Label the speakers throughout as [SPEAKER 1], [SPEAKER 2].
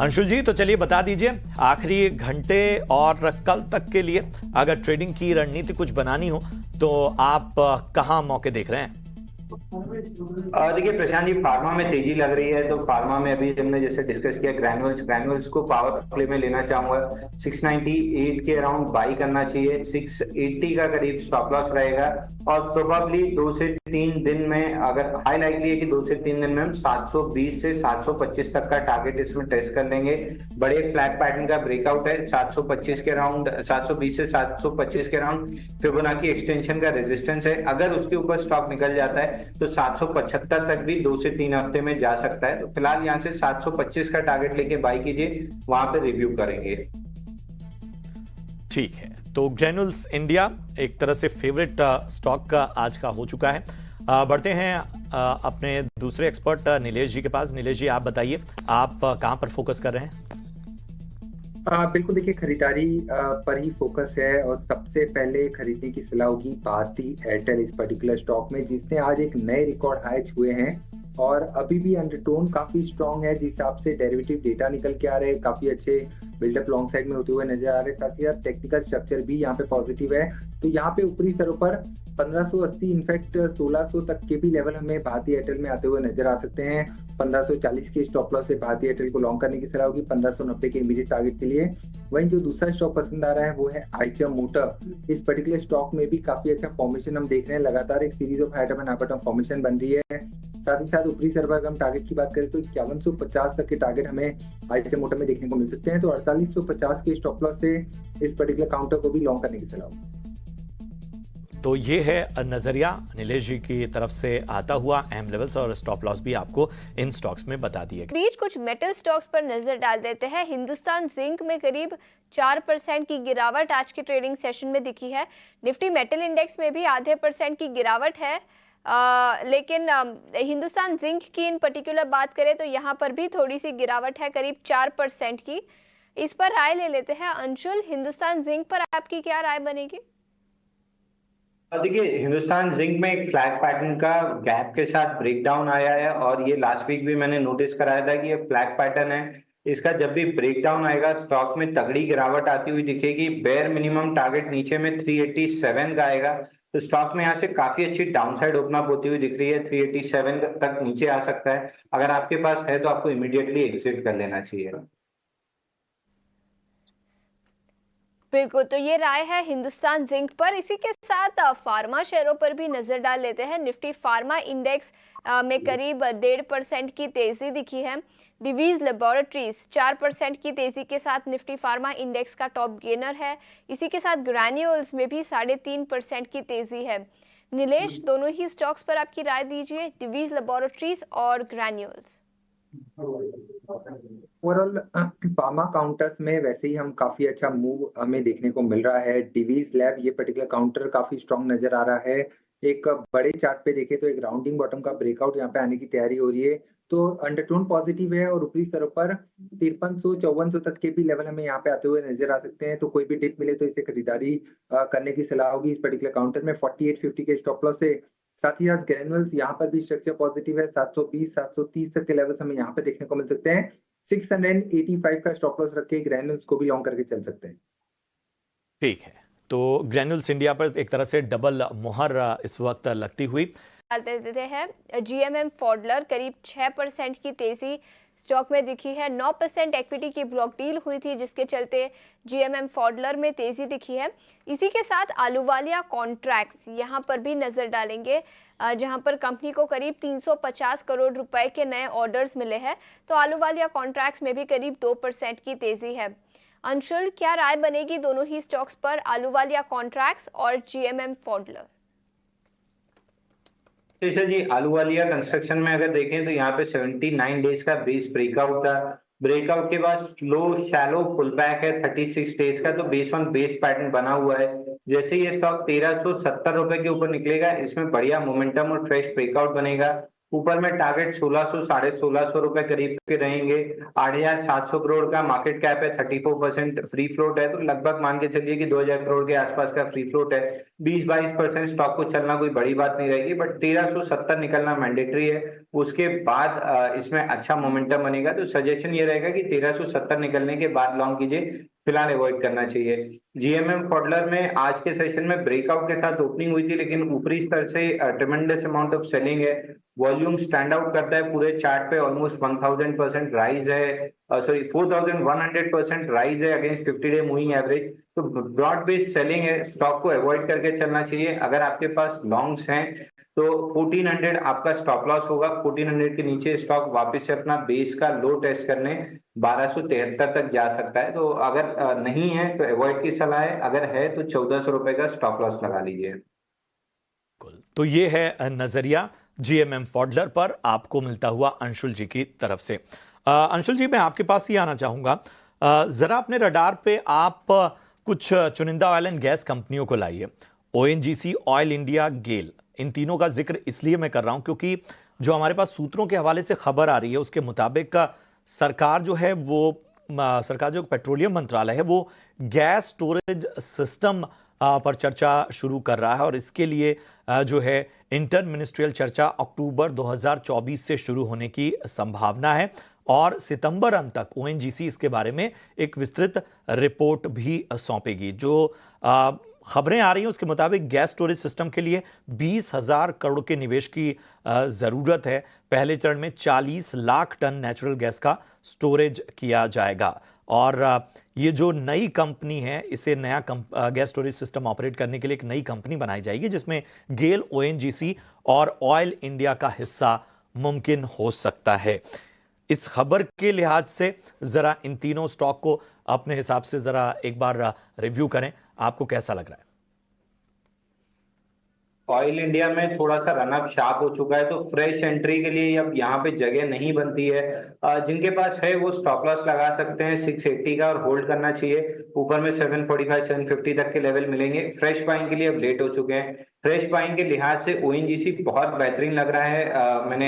[SPEAKER 1] अंशुल जी, तो चलिए बता दीजिए आखिरी घंटे और कल तक के लिए अगर ट्रेडिंग की रणनीति कुछ बनानी हो तो आप कहां मौके देख रहे हैं?
[SPEAKER 2] देखिए प्रशांत जी, फार्मा में तेजी लग रही है। तो फार्मा में अभी हमने जैसे डिस्कस किया, ग्रैन्युल्स को पावर प्ले में लेना चाहूंगा। 698 के अराउंड बाई करना चाहिए। 680 का करीब स्टॉप लॉस रहेगा और प्रोबेबली 2 से 3 दिन में, अगर हाई लाइकली है कि 2 से 3 दिन में हम 720 से 725 तक का टारगेट इसमें टेस्ट कर लेंगे। बड़े फ्लैग पैटर्न का ब्रेकआउट है 725 के अराउंड, 720 से 725 के अराउंड फिबोनाची एक्सटेंशन का रेजिस्टेंस है। अगर उसके ऊपर स्टॉक निकल जाता है तो 775 तक भी 2 से 3 हफ्ते में जा सकता है। तो फिलहाल यहां से 725 का टारगेट लेके बाई कीजिए, वहां पे रिव्यू करेंगे।
[SPEAKER 1] ठीक है, तो ग्रैन्युल्स इंडिया एक तरह से फेवरेट स्टॉक का आज का हो चुका है। बढ़ते हैं अपने दूसरे एक्सपर्ट नीलेश जी के पास। नीलेश जी, आप बताइए आप कहां पर फोकस कर रहे हैं?
[SPEAKER 3] बिल्कुल, देखिए खरीदारी पर ही फोकस है और सबसे पहले खरीदने की सलाह होगी भारती एयरटेल इस पर्टिकुलर स्टॉक में, जिसने आज एक नए रिकॉर्ड हाई छुए हैं और अभी भी अंडरटोन काफी स्ट्रांग है। जिस हिसाब से डेरिवेटिव डेटा निकल के आ रहे हैं, काफी अच्छे बिल्डअप लॉन्ग साइड में होते हुए नजर आ रहे हैं। साथ ही साथ टेक्निकल स्ट्रक्चर भी यहाँ पे पॉजिटिव है। तो यहाँ पे ऊपरी स्तरों पर 1580 इनफैक्ट 1600 तक के भी लेवल हमें भारतीय एयरटेल में आते हुए नजर आ सकते हैं। 1540 के स्टॉप लॉस से भारतीय एयरटेल को लॉन्ग करने की सलाह होगी 1590 के इमीडिएट टारगेट के लिए। वहीं जो दूसरा स्टॉक पसंद आ रहा है वो है आइचर मोटर। इस पर्टिकुलर स्टॉक में भी काफी अच्छा फॉर्मेशन हम देख रहे हैं, लगातार एक series of high top and upper top formation बन रही है। साथ ही साथ ऊपरी स्तर पर हम टारगेट की बात करें तो 5150 तक के टारगेट हमें आइचर मोटर में देखने को मिल सकते हैं। तो 4850 के स्टॉप लॉस से इस पर्टिकुलर काउंटर को भी लॉन्ग करने की सलाह होगी।
[SPEAKER 1] तो ये है नजरिया नीलेश जी की तरफ से आता हुआ। अहम लेवल्स और स्टॉप लॉस भी आपको इन स्टॉक्स में बता दिए गए।
[SPEAKER 4] बीच कुछ मेटल स्टॉक्स पर नजर डाल देते हैं। हिंदुस्तान जिंक में करीब 4% की गिरावट आज के ट्रेडिंग सेशन में दिखी है। निफ्टी मेटल इंडेक्स में भी आधे % की गिरावट है। लेकिन हिंदुस्तान जिंक की इन पर्टिकुलर बात करें तो यहाँ पर भी थोड़ी सी गिरावट है, करीब 4% की। इस पर राय ले लेते हैं। अंशुल, हिंदुस्तान जिंक पर आपकी क्या राय बनेगी?
[SPEAKER 2] देखिए हिंदुस्तान जिंक में एक फ्लैग पैटर्न का गैप के साथ ब्रेकडाउन आया है और ये लास्ट वीक भी मैंने नोटिस कराया था कि ये फ्लैग पैटर्न है। इसका जब भी ब्रेकडाउन आएगा स्टॉक में तगड़ी गिरावट आती हुई दिखेगी। बेयर मिनिमम टारगेट नीचे में 387 का आएगा। तो स्टॉक में यहाँ से काफी अच्छी डाउनसाइड ओपन अप होती हुई दिख रही है। 387 तक नीचे आ सकता है। अगर आपके पास है तो आपको इमीडिएटली एग्जिट कर लेना चाहिए।
[SPEAKER 4] बिल्कुल, तो ये राय है हिंदुस्तान जिंक पर। इसी के साथ फार्मा शेयरों पर भी नजर डाल लेते हैं। निफ्टी फार्मा इंडेक्स में करीब 1.5% की तेजी दिखी है। डिवीज लेबोरेटरीज 4% की तेजी के साथ निफ्टी फार्मा इंडेक्स का टॉप गेनर है। इसी के साथ ग्रैन्यूल्स में भी 3.5% की तेजी है। नीलेश, दोनों ही स्टॉक्स पर आपकी राय दीजिए, डिवीज लेबोरेटरीज और ग्रैन्यूल्स।
[SPEAKER 3] ओवरऑल फार्मा काउंटर्स में वैसे ही हम काफी अच्छा मूव हमें देखने को मिल रहा है। डिवीज लैब ये पर्टिकुलर काउंटर काफी स्ट्रांग नजर आ रहा है। एक बड़े चार्ट पे देखें तो एक राउंडिंग बॉटम का ब्रेकआउट यहाँ पे आने की तैयारी हो रही है। तो अंडरटोन पॉजिटिव है और ऊपरी स्तरों पर 5300-5400 तक के भी लेवल हमें यहाँ पे आते हुए नजर आ सकते हैं। तो कोई भी डिप मिले तो इसे खरीदारी करने की सलाह होगी। इस पर्टिकुलर काउंटर में 4850 के स्टॉप लॉस से। साथ ही साथ ग्रैन्युल्स यहाँ पर भी स्ट्रक्चर पॉजिटिव है। 720-730 तक के लेवल्स हमें यहाँ पे देखने को मिल सकते हैं। 685 का स्टॉप लॉस रख के ग्रैन्युल्स को भी लॉन्ग करके चल सकते हैं।
[SPEAKER 1] ठीक है, तो ग्रैन्युल्स इंडिया पर एक तरह से डबल मोहर इस वक्त लगती हुई
[SPEAKER 4] देते हैं। जीएमएम फॉडलर करीब 6% की तेजी स्टॉक में दिखी है। 9% इक्विटी की ब्लॉक डील हुई थी जिसके चलते जीएमएम फॉडलर में तेजी दिखी है। इसी के साथ आलूवालिया कॉन्ट्रैक्ट्स यहाँ पर भी नजर डालेंगे, जहां पर कंपनी को करीब 350 करोड़ रुपए के नए ऑर्डर्स मिले हैं। तो आलूवालिया कॉन्ट्रैक्ट्स में भी करीब 2% की तेजी है। अंशुल, क्या राय बनेगी दोनों ही स्टॉक्स पर, आलूवालिया कॉन्ट्रैक्ट्स और जीएमएम फॉडलर?
[SPEAKER 2] शेषा जी, आलूवालिया कंस्ट्रक्शन में अगर देखें तो यहाँ पे 79 डेज का बेस ब्रेकआउट था। ब्रेकआउट के बाद स्लो शैलो पुल बैक है 36 डेज का। तो बेस ऑन बेस पैटर्न बना हुआ है। जैसे ये स्टॉक 1370 रुपए के ऊपर निकलेगा, इसमें बढ़िया मोमेंटम और फ्रेश ब्रेकआउट बनेगा। ऊपर में टारगेट 1600 1650 रुपए करीब के रहेंगे। 8700 करोड़ का मार्केट कैप है। 34% फ्री फ्लोट है। तो लगभग मान के चलिए कि 2000 करोड़ के आसपास का फ्री फ्लोट है। 20-22% स्टॉक को चलना कोई बड़ी बात नहीं रहेगी, बट 1370 निकलना मैंडेटरी है। उसके बाद इसमें अच्छा मोमेंटम बनेगा। तो सजेशन ये रहेगा कि 1370 निकलने के बाद लॉन्ग कीजिए, फिलहाल अवॉइड करना चाहिए। जीएमएम फॉडलर में आज के सेशन में ब्रेकआउट के साथ ओपनिंग हुई थी, लेकिन ऊपरी स्तर से ट्रेमेंडस अमाउंट ऑफ सेलिंग है। वॉल्यूम स्टैंड आउट करता है पूरे चार्ट पे, ऑलमोस्ट 1000% राइज है, सॉरी 4100% राइज है अगेंस्ट 50 डे मूविंग एवरेज। तो ब्रॉड बेस्ड सेलिंग है, स्टॉक को अवॉइड करके चलना चाहिए। अगर आपके पास लॉन्ग्स हैं तो 1400 आपका स्टॉप लॉस होगा। 1400 के नीचे स्टॉक वापस से अपना बेस का लो टेस्ट करने 1273 तक जा सकता है। तो अगर नहीं है तो अवॉइड की सलाह है, अगर है तो 1400 रुपए का स्टॉप लॉस लगा लीजिए।
[SPEAKER 1] तो ये है नजरिया जीएमएम फॉडलर पर आपको मिलता हुआ अंशुल जी की तरफ से। अंशुल जी, मैं आपके पास ही आना चाहूंगा। जरा अपने रडार पे आप कुछ चुनिंदा ऑयल एंड गैस कंपनियों को लाइए। ओएनजीसी, ऑयल इंडिया, गेल, इन तीनों का जिक्र इसलिए मैं कर रहा हूं क्योंकि जो हमारे पास सूत्रों के हवाले से खबर आ रही है उसके मुताबिक सरकार जो है वो सरकार जो पेट्रोलियम मंत्रालय है वो गैस स्टोरेज सिस्टम पर चर्चा शुरू कर रहा है और इसके लिए जो है इंटर मिनिस्ट्रियल चर्चा अक्टूबर 2024 से शुरू होने की संभावना है और सितंबर अंत तक ओएनजीसी इसके बारे में एक विस्तृत रिपोर्ट भी सौंपेगी। जो खबरें आ रही हैं उसके मुताबिक गैस स्टोरेज सिस्टम के लिए 20,000 करोड़ के निवेश की जरूरत है। पहले चरण में 40 लाख टन नेचुरल गैस का स्टोरेज किया जाएगा और ये जो नई कंपनी है इसे नया गैस स्टोरेज सिस्टम ऑपरेट करने के लिए एक नई कंपनी बनाई जाएगी जिसमें गेल, ओएनजीसी और ऑयल इंडिया का हिस्सा मुमकिन हो सकता है। इस खबर के लिहाज से जरा इन तीनों स्टॉक को अपने हिसाब से जरा एक बार रिव्यू करें, आपको कैसा लग रहा है?
[SPEAKER 2] ऑयल इंडिया में थोड़ा सा रनअप शार्प हो चुका है, तो फ्रेश एंट्री के लिए अब यहाँ पे जगह नहीं बनती है। जिनके पास है वो स्टॉप लॉस लगा सकते हैं 680 का और होल्ड करना चाहिए। ऊपर में 745 750 तक के लेवल मिलेंगे। फ्रेश बाइंग के लिए अब लेट हो चुके हैं। फ्रेश बाइंग के लिहाज से ओएनजीसी बहुत बेहतरीन लग रहा है। मैंने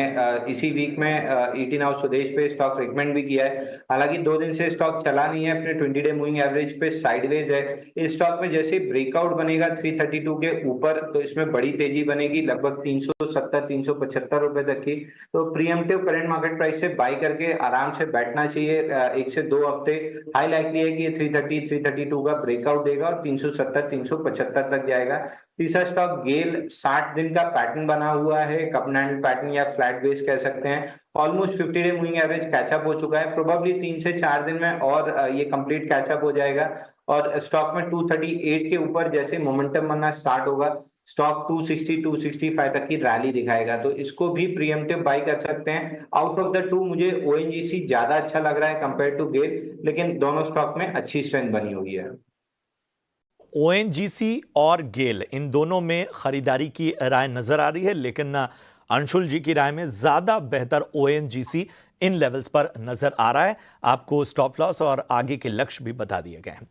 [SPEAKER 2] इसी वीक में ईटी नाउ स्वदेश पे स्टॉक रिकमेंड भी किया है। हालांकि 2 दिन से स्टॉक चला नहीं है, अपने 20 डे मूविंग एवरेज पे साइडवेज है। इस स्टॉक में जैसे ब्रेकआउट बनेगा 332 के ऊपर तो इसमें बड़ी तेजी बनेगी लगभग 370 375 रुपए तक की। तो प्रीएम्प्टिव करंट मार्केट प्राइस से बाई करके आराम से बैठना चाहिए। 1 से 2 हफ्ते हाई लाइकली है कि 330 332 का ब्रेकआउट देगा और 370 375 तक जाएगा। तीसरा स्टॉक गेल 60 दिन का पैटर्न बना हुआ है, कपनैंड पैटर्न या फ्लैट बेस कह सकते हैं। Almost 50 day moving average catch up हो चुका है। प्रोबेबली 3 से 4 दिन में और ये कंप्लीट कैचअप हो जाएगा और स्टॉक में 238 के ऊपर जैसे मोमेंटम बनना स्टार्ट होगा स्टॉक 260 265 तक की रैली दिखाएगा। तो इसको भी प्रीएम्प्टिव बाई कर सकते हैं। आउट ऑफ द टू मुझे ओएनजीसी ज्यादा अच्छा लग रहा है कंपेयर टू गेल, लेकिन दोनों स्टॉक में अच्छी स्ट्रेंथ बनी हुई है।
[SPEAKER 1] ओएनजीसी और गेल इन दोनों में खरीदारी की राय नजर आ रही है, लेकिन अंशुल जी की राय में ज्यादा बेहतर ओएनजीसी इन लेवल्स पर नजर आ रहा है। आपको स्टॉप लॉस और आगे के लक्ष्य भी बता दिए गए हैं।